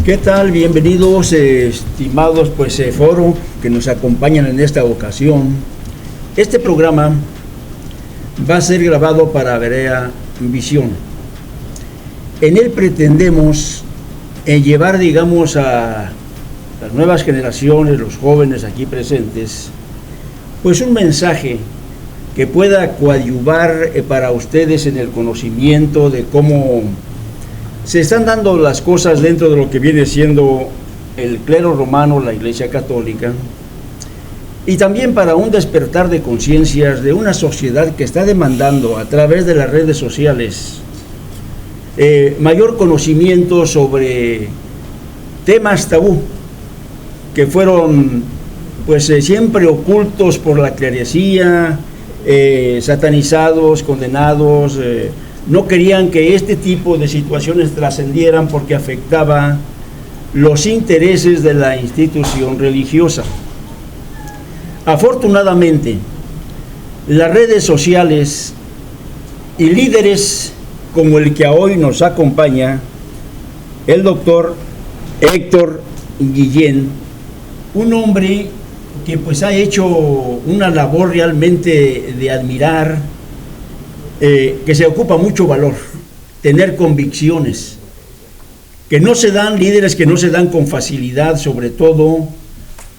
¿Qué tal? Bienvenidos, estimados foro que nos acompañan en esta ocasión. Este programa va a ser grabado para Berea Visión. En él pretendemos llevar, digamos, a las nuevas generaciones, los jóvenes aquí presentes, pues un mensaje que pueda coadyuvar para ustedes en el conocimiento de cómo se están dando las cosas dentro de lo que viene siendo el clero romano, la Iglesia Católica, y también para un despertar de conciencias de una sociedad que está demandando a través de las redes sociales mayor conocimiento sobre temas tabú que fueron siempre ocultos por la clerecía, satanizados, condenados. No querían que este tipo de situaciones trascendieran porque afectaba los intereses de la institución religiosa. Afortunadamente, las redes sociales y líderes como el que hoy nos acompaña, el doctor Héctor Guillén, un hombre que ha hecho una labor realmente de admirar, que se ocupa mucho valor, tener convicciones, que no se dan, líderes que no se dan con facilidad, sobre todo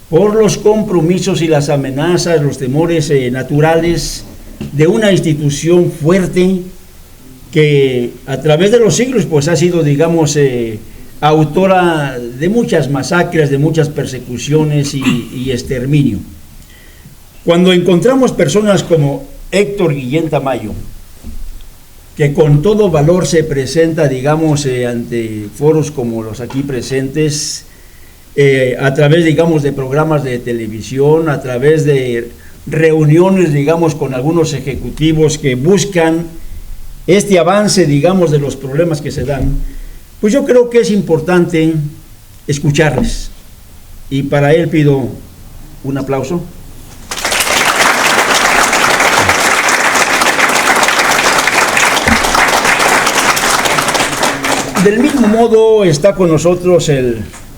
por los compromisos y las amenazas, los temores naturales de una institución fuerte que a través de los siglos ha sido, digamos, autora de muchas masacres, de muchas persecuciones y exterminio. Cuando encontramos personas como Héctor Guillén Tamayo, que con todo valor se presenta, digamos, ante foros como los aquí presentes, a través, digamos, de programas de televisión, a través de reuniones, digamos, con algunos ejecutivos que buscan este avance, digamos, de los problemas que se dan, pues yo creo que es importante escucharles. Y para él pido un aplauso. Del mismo modo está con nosotros el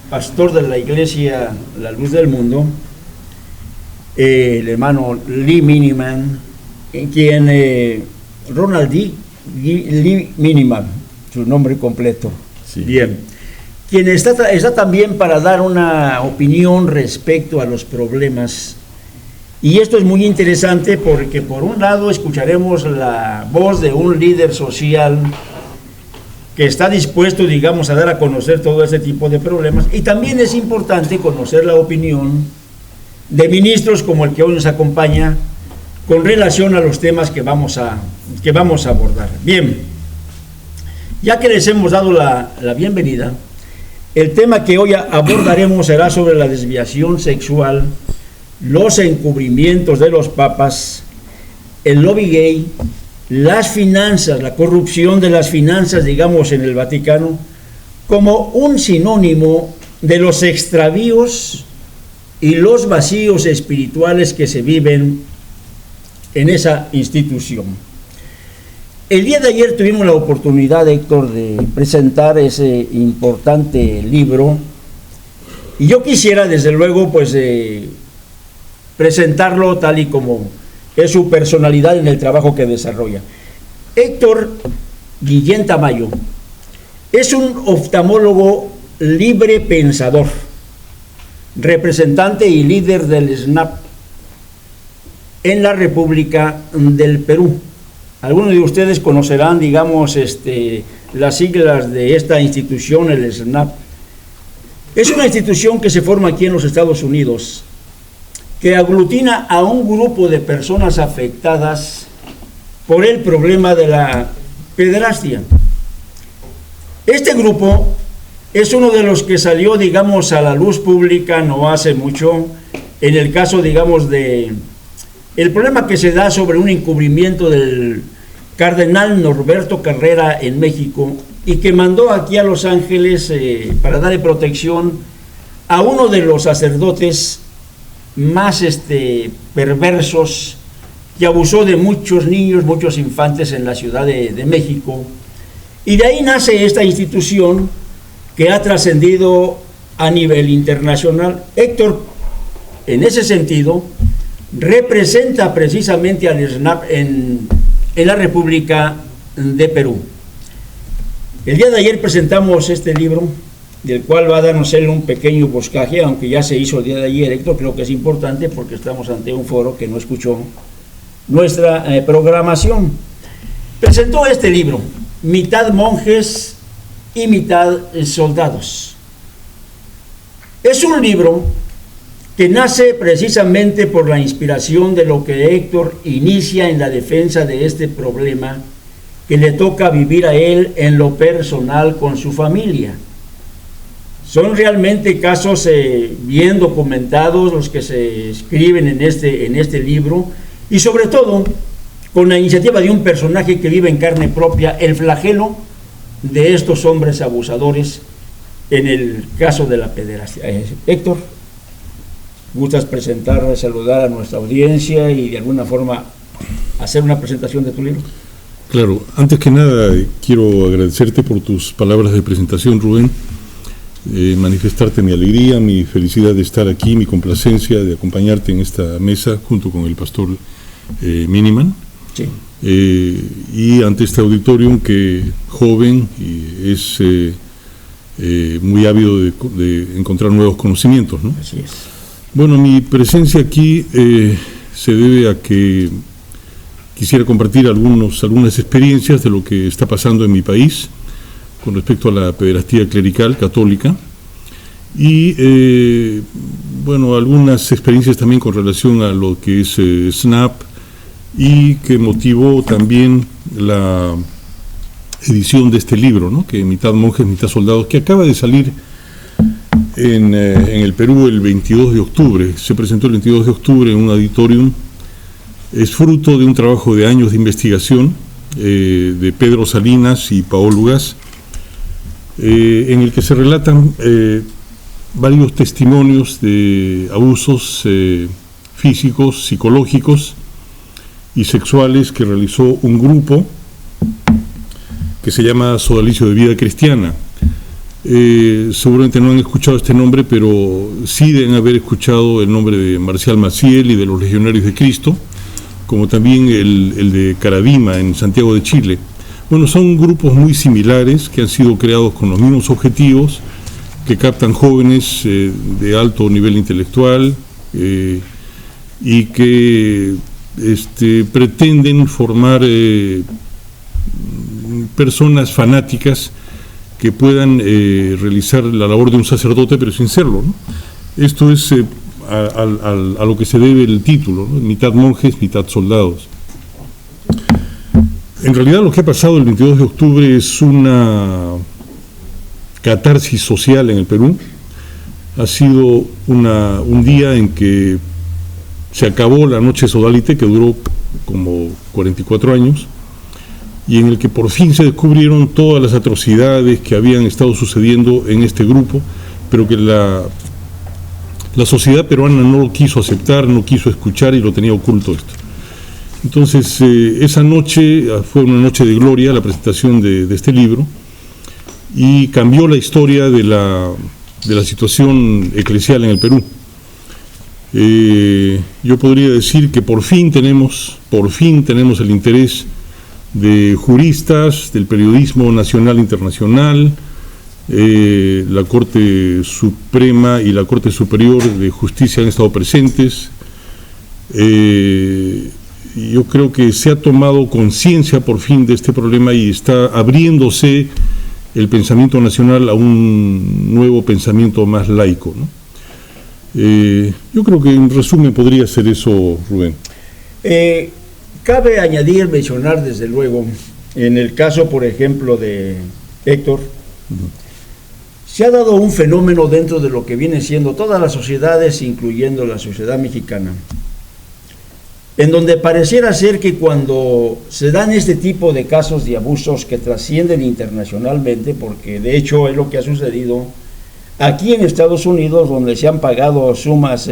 pastor de la iglesia La Luz del Mundo, el hermano Lee Miniman, quien Ronald Lee Miniman, su nombre completo. Sí. Bien. Quien está también para dar una opinión respecto a los problemas. Y esto es muy interesante porque por un lado escucharemos la voz de un líder social que está dispuesto, digamos, a dar a conocer todo ese tipo de problemas, y también es importante conocer la opinión de ministros como el que hoy nos acompaña con relación a los temas que vamos a abordar. Bien, ya que les hemos dado la bienvenida, el tema que hoy abordaremos será sobre la desviación sexual, los encubrimientos de los papas, el lobby gay, las finanzas, la corrupción de las finanzas, digamos, en el Vaticano, como un sinónimo de los extravíos y los vacíos espirituales que se viven en esa institución. El día de ayer tuvimos la oportunidad, Héctor, de presentar ese importante libro, y yo quisiera, desde luego, presentarlo tal y como es su personalidad en el trabajo que desarrolla. Héctor Guillén Tamayo es un oftalmólogo libre pensador, representante y líder del SNAP en la República del Perú. Algunos de ustedes conocerán, digamos, las siglas de esta institución, el SNAP. Es una institución que se forma aquí en los Estados Unidos, que aglutina a un grupo de personas afectadas por el problema de la pederastia. Este grupo es uno de los que salió, digamos, a la luz pública no hace mucho, en el caso, digamos, de el problema que se da sobre un encubrimiento del cardenal Norberto Carrera en México, y que mandó aquí a Los Ángeles para darle protección a uno de los sacerdotes más perversos, que abusó de muchos niños, muchos infantes en la Ciudad de México. Y de ahí nace esta institución que ha trascendido a nivel internacional. Héctor, en ese sentido, representa precisamente al SNAP en la República de Perú. El día de ayer presentamos este libro, del cual va a darnos él un pequeño boscaje, aunque ya se hizo el día de ayer, Héctor. Creo que es importante porque estamos ante un foro que no escuchó nuestra programación. Presentó este libro, mitad monjes y mitad soldados. Es un libro que nace precisamente por la inspiración de lo que Héctor inicia en la defensa de este problema que le toca vivir a él en lo personal con su familia. Son realmente casos bien documentados los que se escriben en este libro, y sobre todo con la iniciativa de un personaje que vive en carne propia el flagelo de estos hombres abusadores en el caso de la pederastia. Héctor, ¿gustas presentar, saludar a nuestra audiencia y de alguna forma hacer una presentación de tu libro? Claro, antes que nada quiero agradecerte por tus palabras de presentación, Rubén, manifestarte mi alegría, mi felicidad de estar aquí, mi complacencia de acompañarte en esta mesa junto con el pastor Miniman. Sí. Y ante este auditorium que joven y es muy ávido de encontrar nuevos conocimientos, ¿no? Así es. Bueno, mi presencia aquí se debe a que quisiera compartir algunas experiencias de lo que está pasando en mi país con respecto a la pederastía clerical católica y, bueno, algunas experiencias también con relación a lo que es SNAP y que motivó también la edición de este libro, ¿no? Que mitad monjes, mitad soldados, que acaba de salir en el Perú el 22 de octubre. Se presentó el 22 de octubre en un auditorium. Es fruto de un trabajo de años de investigación de Pedro Salinas y Paolo Lugas, en el que se relatan varios testimonios de abusos físicos, psicológicos y sexuales que realizó un grupo que se llama Sodalicio de Vida Cristiana. Seguramente no han escuchado este nombre, pero sí deben haber escuchado el nombre de Marcial Maciel y de los Legionarios de Cristo, como también el de Caradima en Santiago de Chile. Bueno, son grupos muy similares que han sido creados con los mismos objetivos, que captan jóvenes de alto nivel intelectual y que pretenden formar personas fanáticas que puedan realizar la labor de un sacerdote pero sin serlo, ¿no? Esto es a lo que se debe el título, ¿no? Mitad monjes, mitad soldados. En realidad lo que ha pasado el 22 de octubre es una catarsis social en el Perú. Ha sido un día en que se acabó la noche sodalite, que duró como 44 años, y en el que por fin se descubrieron todas las atrocidades que habían estado sucediendo en este grupo, pero que la sociedad peruana no lo quiso aceptar, no quiso escuchar y lo tenía oculto esto. Entonces, esa noche fue una noche de gloria, la presentación de este libro, y cambió la historia de la situación eclesial en el Perú. Yo podría decir que por fin tenemos el interés de juristas, del periodismo nacional e internacional, la Corte Suprema y la Corte Superior de Justicia han estado presentes. Yo creo que se ha tomado conciencia por fin de este problema y está abriéndose el pensamiento nacional a un nuevo pensamiento más laico, ¿no? Yo creo que en resumen podría ser eso, Rubén. Cabe añadir, mencionar desde luego, en el caso, por ejemplo, de Héctor, se ha dado un fenómeno dentro de lo que viene siendo todas las sociedades, incluyendo la sociedad mexicana, en donde pareciera ser que cuando se dan este tipo de casos de abusos que trascienden internacionalmente, porque de hecho es lo que ha sucedido aquí en Estados Unidos, donde se han pagado sumas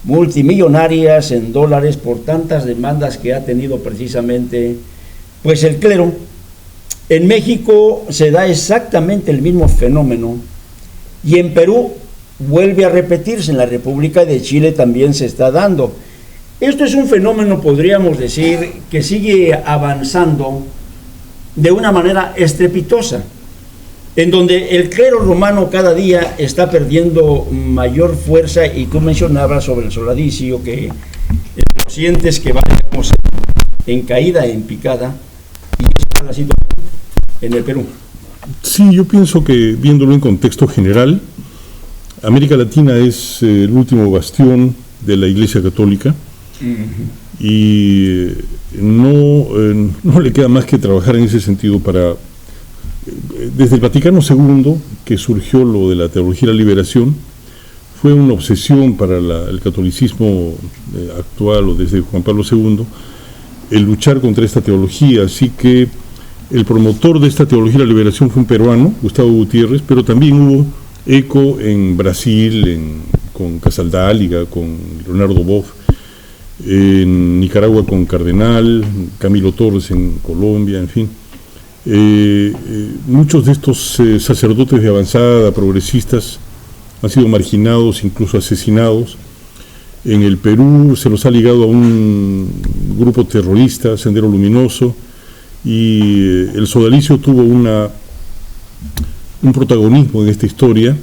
multimillonarias en dólares por tantas demandas que ha tenido precisamente pues el clero, En México se da exactamente el mismo fenómeno y en Perú vuelve a repetirse, en la República de Chile también se está dando. Esto es un fenómeno, podríamos decir, que sigue avanzando de una manera estrepitosa, en donde el clero romano cada día está perdiendo mayor fuerza, y tú mencionabas sobre el sodalicio, que lo sientes que va, digamos, en caída, en picada, y esa es la situación en el Perú. Sí, yo pienso que, viéndolo en contexto general, América Latina es el último bastión de la Iglesia Católica. Y no le queda más que trabajar en ese sentido para, desde el Vaticano II, que surgió lo de la teología de la liberación, fue una obsesión para el catolicismo actual, o desde Juan Pablo II, el luchar contra esta teología. Así que el promotor de esta teología de la liberación fue un peruano, Gustavo Gutiérrez, pero también hubo eco en Brasil, con Casaldáliga, con Leonardo Boff, en Nicaragua con Cardenal, Camilo Torres en Colombia, en fin. Muchos de estos sacerdotes de avanzada, progresistas, han sido marginados, incluso asesinados. En el Perú se los ha ligado a un grupo terrorista, Sendero Luminoso, y el sodalicio tuvo un protagonismo en esta historia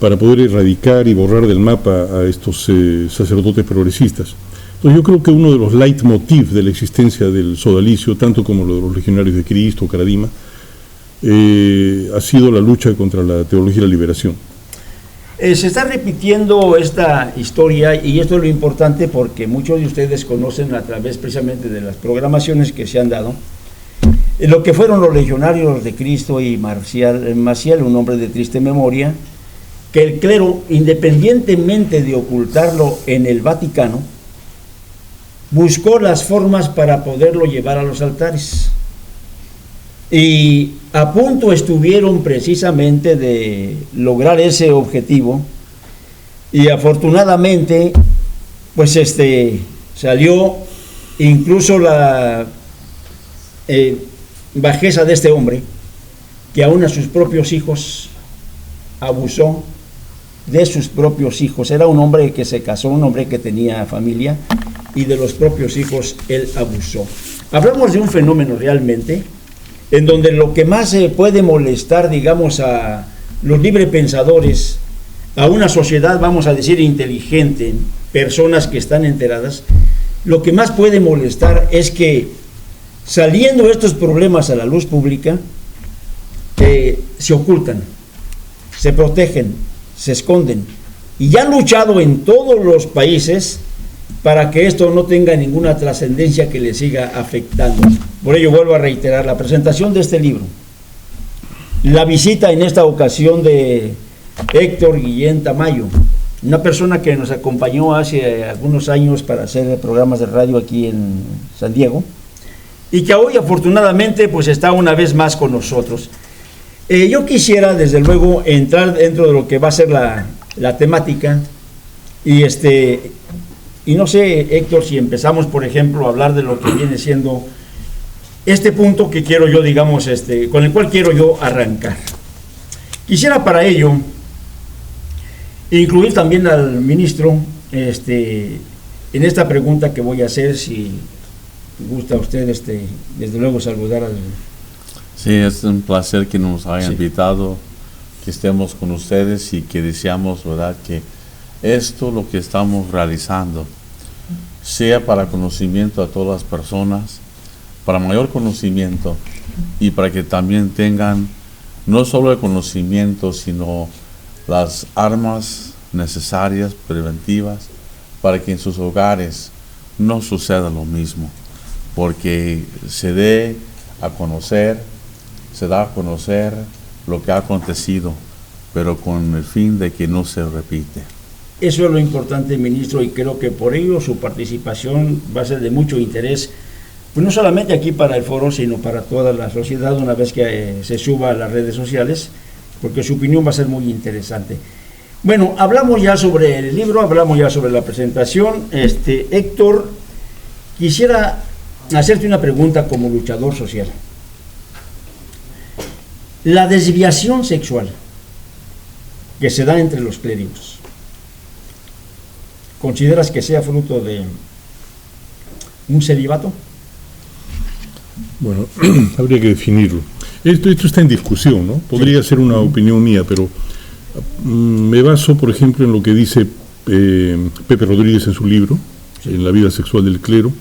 para poder erradicar y borrar del mapa a estos sacerdotes progresistas. Entonces yo creo que uno de los leitmotiv de la existencia del sodalicio, tanto como lo de los legionarios de Cristo, Caradima, ha sido la lucha contra la teología de la liberación. Se está repitiendo esta historia, y esto es lo importante porque muchos de ustedes conocen a través precisamente de las programaciones que se han dado, lo que fueron los legionarios de Cristo y Maciel, un hombre de triste memoria, que el clero, independientemente de ocultarlo en el Vaticano, buscó las formas para poderlo llevar a los altares. Y a punto estuvieron precisamente de lograr ese objetivo, y afortunadamente pues salió incluso la bajeza de este hombre, que aún a sus propios hijos abusó de sus propios hijos. Era un hombre que se casó, un hombre que tenía familia, y de los propios hijos él abusó. Hablamos de un fenómeno realmente en donde lo que más puede molestar, digamos, a los librepensadores, a una sociedad, vamos a decir, inteligente, personas que están enteradas, lo que más puede molestar es que, saliendo estos problemas a la luz pública, se ocultan, se protegen, se esconden, y ya han luchado en todos los países para que esto no tenga ninguna trascendencia que le siga afectando. Por ello vuelvo a reiterar la presentación de este libro, la visita en esta ocasión de Héctor Guillén Tamayo, una persona que nos acompañó hace algunos años para hacer programas de radio aquí en San Diego, y que hoy afortunadamente pues está una vez más con nosotros. Yo quisiera desde luego entrar dentro de lo que va a ser la temática, y no sé, Héctor, si empezamos por ejemplo a hablar de lo que viene siendo este punto que quiero yo, digamos, con el cual quiero yo arrancar. Quisiera para ello incluir también al ministro en esta pregunta que voy a hacer, si gusta usted desde luego saludar al... Sí, es un placer que nos haya invitado, que estemos con ustedes, y que deseamos, ¿verdad?, que esto, lo que estamos realizando, sea para conocimiento a todas las personas, para mayor conocimiento, y para que también tengan no solo el conocimiento, sino las armas necesarias, preventivas, para que en sus hogares no suceda lo mismo, porque se da a conocer lo que ha acontecido, pero con el fin de que no se repite. Eso es lo importante, ministro, y creo que por ello su participación va a ser de mucho interés, pues no solamente aquí para el foro, sino para toda la sociedad una vez que se suba a las redes sociales, porque su opinión va a ser muy interesante. Bueno, hablamos ya sobre el libro, hablamos ya sobre la presentación. Héctor, quisiera hacerte una pregunta como luchador social. La desviación sexual que se da entre los clérigos, ¿consideras que sea fruto de un celibato? Bueno, habría que definirlo. Esto está en discusión, ¿no? Podría ser una opinión mía, pero me baso, por ejemplo, en lo que dice Pepe Rodríguez en su libro, en La vida sexual del clero,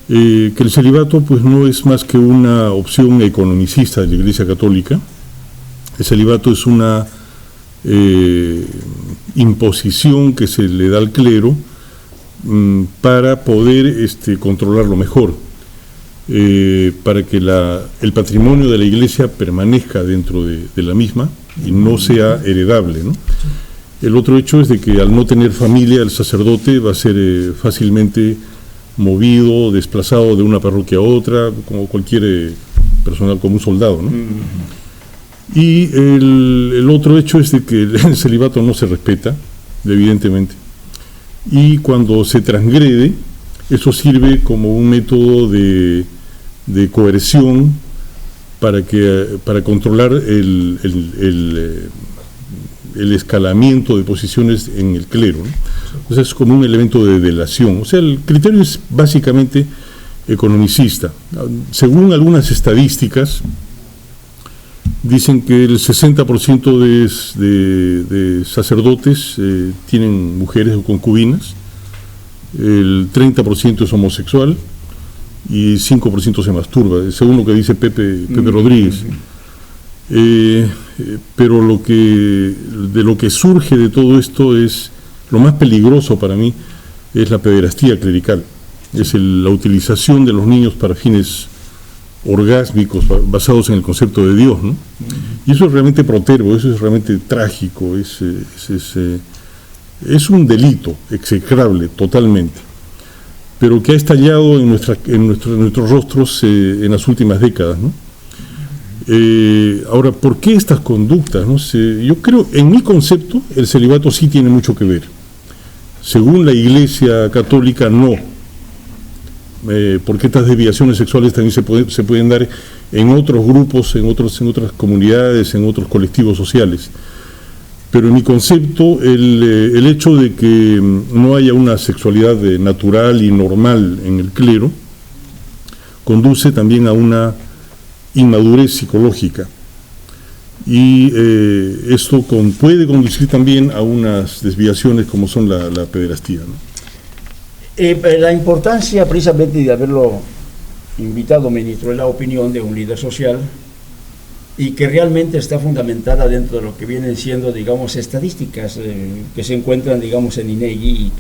que el celibato pues no es más que una opción economicista de la Iglesia Católica. El celibato es una imposición que se le da al clero para poder controlarlo mejor, para que el patrimonio de la Iglesia permanezca dentro de la misma y no sea heredable, ¿no? El otro hecho es de que al no tener familia, el sacerdote va a ser fácilmente movido, desplazado de una parroquia a otra, como cualquier personal, como un soldado, ¿no? Y el otro hecho es de que el celibato no se respeta, evidentemente, y cuando se transgrede, eso sirve como un método de coerción para controlar el escalamiento de posiciones en el clero, ¿no? O sea, es como un elemento de delación. O sea, el criterio es básicamente economicista. Según algunas estadísticas, dicen que el 60% de sacerdotes tienen mujeres o concubinas, el 30% es homosexual y 5% se masturba, según lo que dice Pepe Rodríguez. Pero de lo que surge de todo esto es, lo más peligroso para mí, es la pederastía clerical, es la utilización de los niños para fines orgásmicos basados en el concepto de Dios, ¿no? Y eso es realmente protervo, eso es realmente trágico, es un delito execrable totalmente, pero que ha estallado en nuestros rostros en las últimas décadas, ¿no? Ahora, ¿por qué estas conductas? No sé, yo creo, en mi concepto, el celibato sí tiene mucho que ver. Según la Iglesia Católica, no. Porque estas desviaciones sexuales también se pueden dar en otros grupos, en otras comunidades, en otros colectivos sociales. Pero en mi concepto, el hecho de que no haya una sexualidad natural y normal en el clero conduce también a una inmadurez psicológica, y esto puede conducir también a unas desviaciones como son la pederastía, ¿no? La importancia precisamente de haberlo invitado, ministro, es la opinión de un líder social y que realmente está fundamentada dentro de lo que vienen siendo, digamos, estadísticas que se encuentran, digamos, en INEGI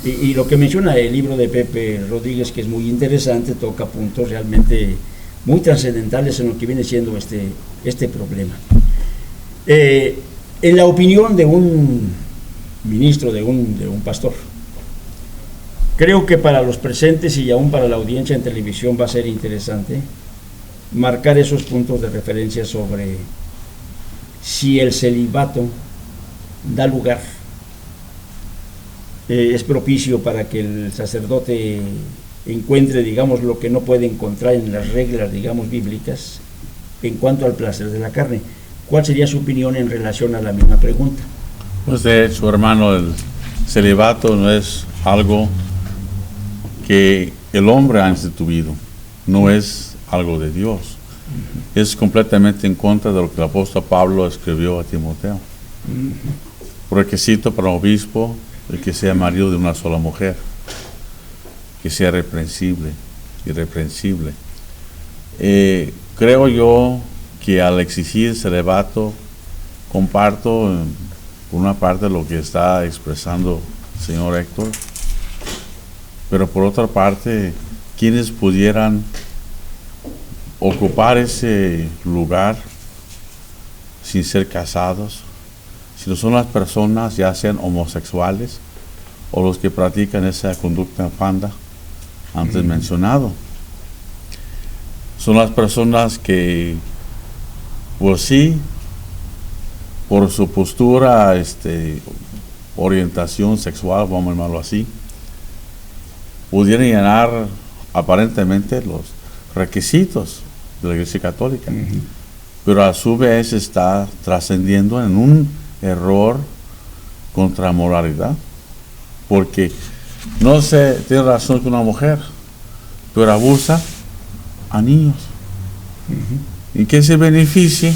y lo que menciona el libro de Pepe Rodríguez, que es muy interesante, toca puntos realmente muy trascendentales en lo que viene siendo este problema. En la opinión de un ministro, de un pastor, creo que para los presentes y aún para la audiencia en televisión va a ser interesante marcar esos puntos de referencia sobre si el celibato da lugar, es propicio para que el sacerdote encuentre, digamos, lo que no puede encontrar en las reglas, digamos, bíblicas en cuanto al placer de la carne. ¿Cuál sería su opinión en relación a la misma pregunta? Pues de hecho, hermano, el celibato no es algo que el hombre ha instituido, no es algo de Dios. Es completamente en contra de lo que el apóstol Pablo escribió a Timoteo. Requisito para un obispo el que sea marido de una sola mujer, que sea irreprensible. Creo yo que al exigir celibato, comparto por una parte lo que está expresando el señor Héctor, pero por otra parte, quienes pudieran ocupar ese lugar sin ser casados, si no son las personas, ya sean homosexuales o los que practican esa conducta infanda antes mencionado. Son las personas que, pues sí, por su postura, orientación sexual, vamos a llamarlo así, pudieran llenar aparentemente los requisitos de la Iglesia Católica, pero a su vez está trascendiendo en un error contra moralidad, porque no se tiene razón con una mujer, pero abusa a niños. ¿Y qué se beneficia?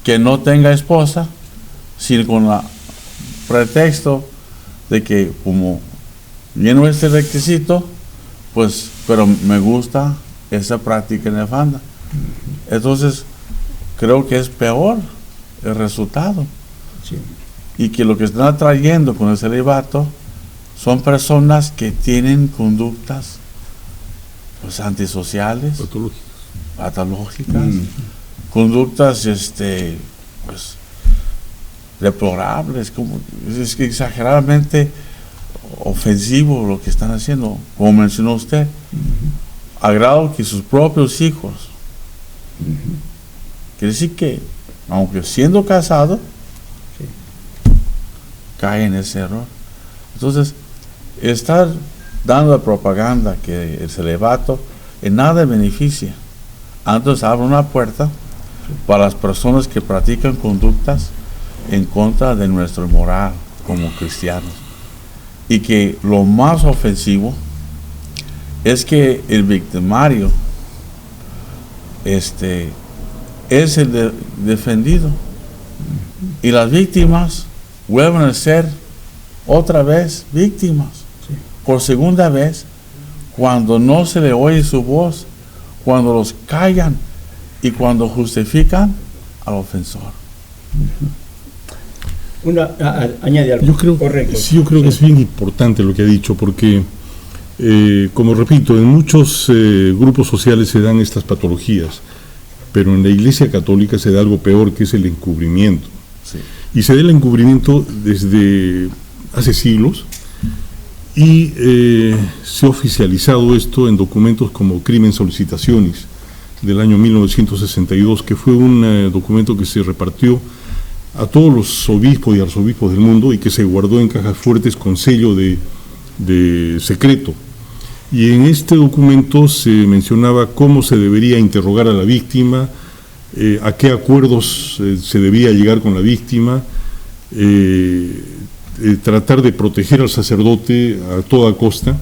Que no tenga esposa, sino con el pretexto de que como lleno este requisito, pues, pero me gusta esa práctica nefanda. Entonces, creo que es peor el resultado. Sí. Y que lo que están atrayendo con el celibato son personas que tienen conductas pues antisociales, patológicas, conductas pues deplorables, como es que exageradamente ofensivo lo que están haciendo, como mencionó usted, a grado que sus propios hijos, quiere decir que aunque siendo casado, cae en ese error. Entonces, estar dando propaganda que el celibato en nada beneficia. Antes abre una puerta para las personas que practican conductas en contra de nuestra moral como cristianos. Y que lo más ofensivo es que el victimario es el defendido. Y las víctimas vuelven a ser otra vez víctimas, por segunda vez, cuando no se le oye su voz, cuando los callan y cuando justifican al ofensor. Añade algo. Yo creo, correcto. Sí, yo creo que es bien importante lo que ha dicho, porque, como repito, en muchos grupos sociales se dan estas patologías, pero en la Iglesia Católica se da algo peor, que es el encubrimiento. Sí. Y se da el encubrimiento desde hace siglos, y se ha oficializado esto en documentos como Crimen Solicitaciones del año 1962, que fue un documento que se repartió a todos los obispos y arzobispos del mundo y que se guardó en cajas fuertes con sello de secreto. Y en este documento se mencionaba cómo se debería interrogar a la víctima, a qué acuerdos se debía llegar con la víctima, tratar de proteger al sacerdote a toda costa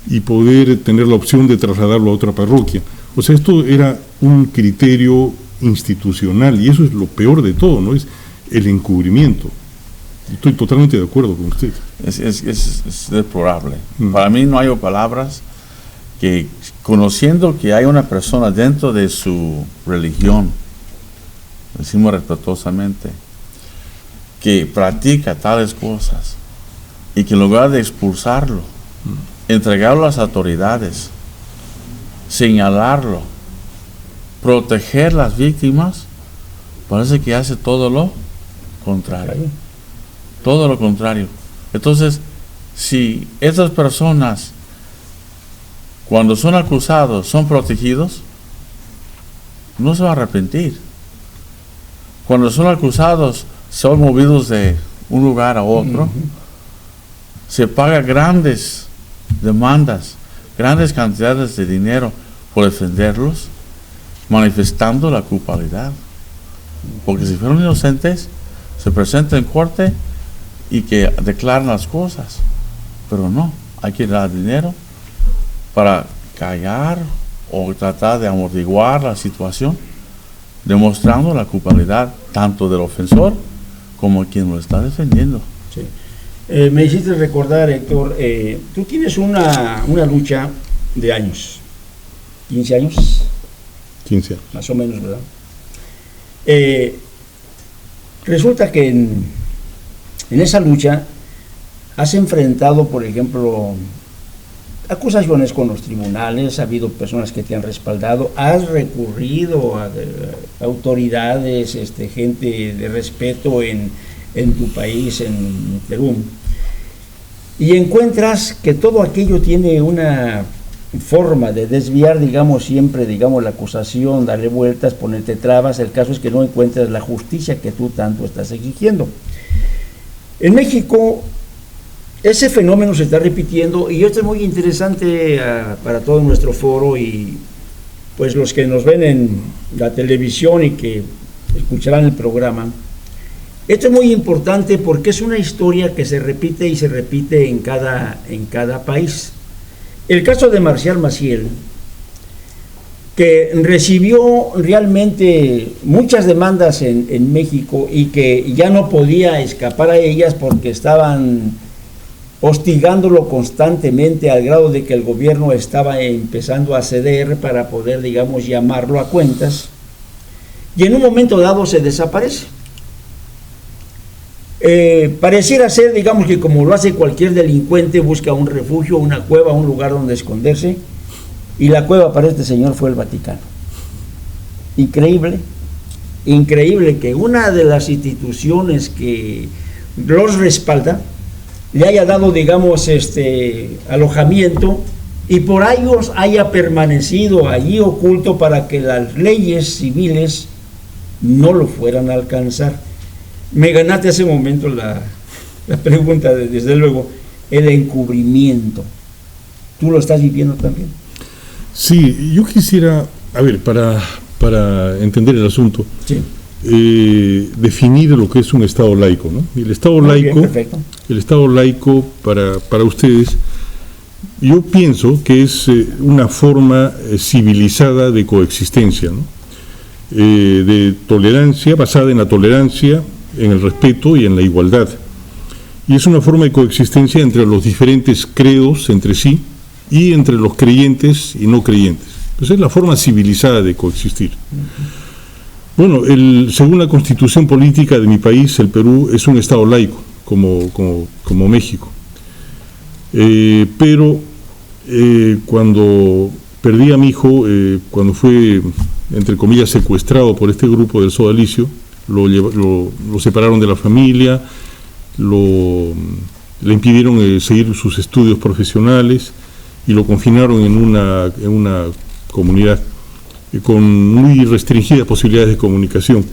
y poder tener la opción de trasladarlo a otra parroquia. O sea, esto era un criterio institucional y eso es lo peor de todo, ¿no? Es el encubrimiento. Estoy totalmente de acuerdo con usted. Es deplorable. Para mí no hay palabras que, conociendo que hay una persona dentro de su religión, decimos respetuosamente, que practica tales cosas y que en lugar de expulsarlo, entregarlo a las autoridades, señalarlo, proteger las víctimas, parece que hace todo lo contrario. Todo lo contrario. Entonces, si esas personas, cuando son acusados, son protegidos, no se va a arrepentir. Cuando son acusados, son movidos de un lugar a otro, se paga grandes demandas, grandes cantidades de dinero por defenderlos, manifestando la culpabilidad. Porque si fueron inocentes, se presentan en corte y que declaran las cosas. Pero no, hay que dar dinero para callar o tratar de amortiguar la situación, demostrando la culpabilidad tanto del ofensor como quien lo está defendiendo. Sí. Me hiciste recordar, Héctor, tú tienes una lucha de años, 15 años. 15 años. Más o menos, ¿verdad? Resulta que en esa lucha has enfrentado, por ejemplo, acusaciones con los tribunales, ha habido personas que te han respaldado, has recurrido a autoridades, gente de respeto en tu país, en Perú, y encuentras que todo aquello tiene una forma de desviar, siempre, la acusación, darle vueltas, ponerte trabas. El caso es que no encuentras la justicia que tú tanto estás exigiendo. En México, ese fenómeno se está repitiendo y esto es muy interesante para todo nuestro foro y pues los que nos ven en la televisión y que escucharán el programa, esto es muy importante porque es una historia que se repite y se repite en cada país. El caso de Marcial Maciel, que recibió realmente muchas demandas en México y que ya no podía escapar a ellas porque estaban hostigándolo constantemente al grado de que el gobierno estaba empezando a ceder para poder, digamos, llamarlo a cuentas, y en un momento dado se desaparece. Pareciera ser, digamos, que como lo hace cualquier delincuente, busca un refugio, una cueva, un lugar donde esconderse, y la cueva para este señor fue el Vaticano. Increíble que una de las instituciones que los respalda le haya dado, digamos, alojamiento, y por años haya permanecido allí oculto para que las leyes civiles no lo fueran a alcanzar. Me ganaste hace un momento la pregunta, desde luego, el encubrimiento. ¿Tú lo estás viviendo también? Sí, yo quisiera, a ver, para entender el asunto, sí, definir lo que es un Estado laico, ¿no? El Estado laico, el Estado laico para ustedes, yo pienso que es una forma civilizada de coexistencia, ¿no? De tolerancia, basada en la tolerancia, en el respeto y en la igualdad. Y es una forma de coexistencia entre los diferentes credos entre sí y entre los creyentes y no creyentes. Entonces es la forma civilizada de coexistir. Bueno, según la constitución política de mi país, el Perú es un Estado laico, como México. Pero cuando perdí a mi hijo, cuando fue, entre comillas, secuestrado por este grupo del Sodalicio, lo separaron de la familia, le impidieron seguir sus estudios profesionales y lo confinaron en una comunidad con muy restringidas posibilidades de comunicación.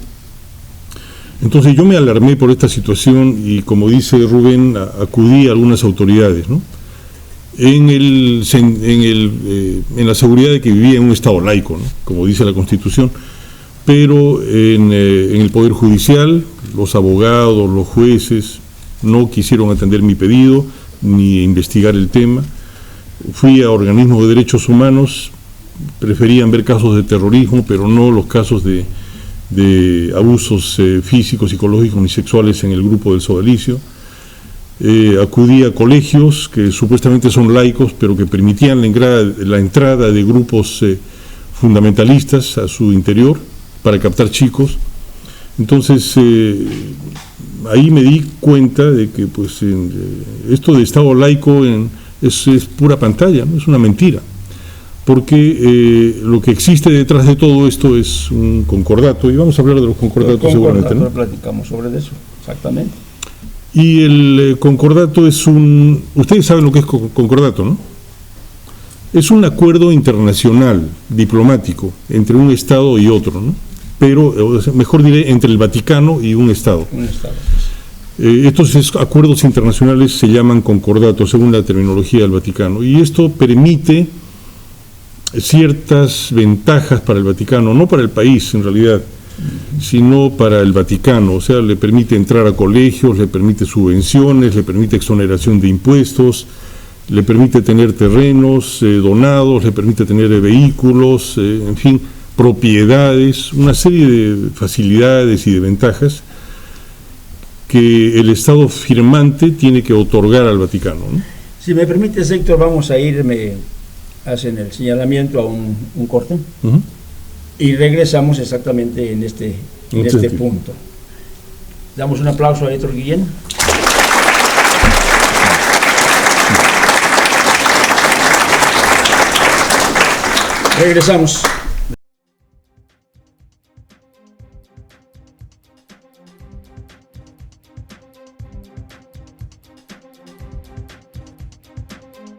Entonces yo me alarmé por esta situación y, como dice Rubén, acudí a algunas autoridades, ¿no? En la seguridad de que vivía en un Estado laico, ¿no? Como dice la Constitución, pero en el Poder Judicial, los abogados, los jueces no quisieron atender mi pedido ni investigar el tema. Fui a organismos de derechos humanos, preferían ver casos de terrorismo, pero no los casos de abusos físicos, psicológicos ni sexuales en el grupo del Sodalicio. Acudí a colegios que supuestamente son laicos, pero que permitían la entrada de grupos fundamentalistas a su interior para captar chicos. Entonces ahí me di cuenta de que pues esto de Estado laico es pura pantalla, ¿no? Es una mentira, porque lo que existe detrás de todo esto es un concordato, y vamos a hablar de los concordatos seguramente, ¿no? Platicamos sobre eso, exactamente. Y el concordato es ustedes saben lo que es concordato, ¿no? Es un acuerdo internacional, diplomático, entre un Estado y otro, ¿no? Pero, mejor diré, entre el Vaticano y un Estado. Un Estado. Estos acuerdos internacionales se llaman concordatos, según la terminología del Vaticano, y esto permite ciertas ventajas para el Vaticano, no para el país en realidad, sino para el Vaticano. O sea, le permite entrar a colegios, le permite subvenciones, le permite exoneración de impuestos, le permite tener terrenos donados, le permite tener vehículos, en fin, propiedades, una serie de facilidades y de ventajas que el Estado firmante tiene que otorgar al Vaticano, ¿no? Si me permites, Héctor, vamos a irme, hacen el señalamiento a un corte, y regresamos exactamente en este punto. Damos un aplauso a Héctor Guillén. Regresamos.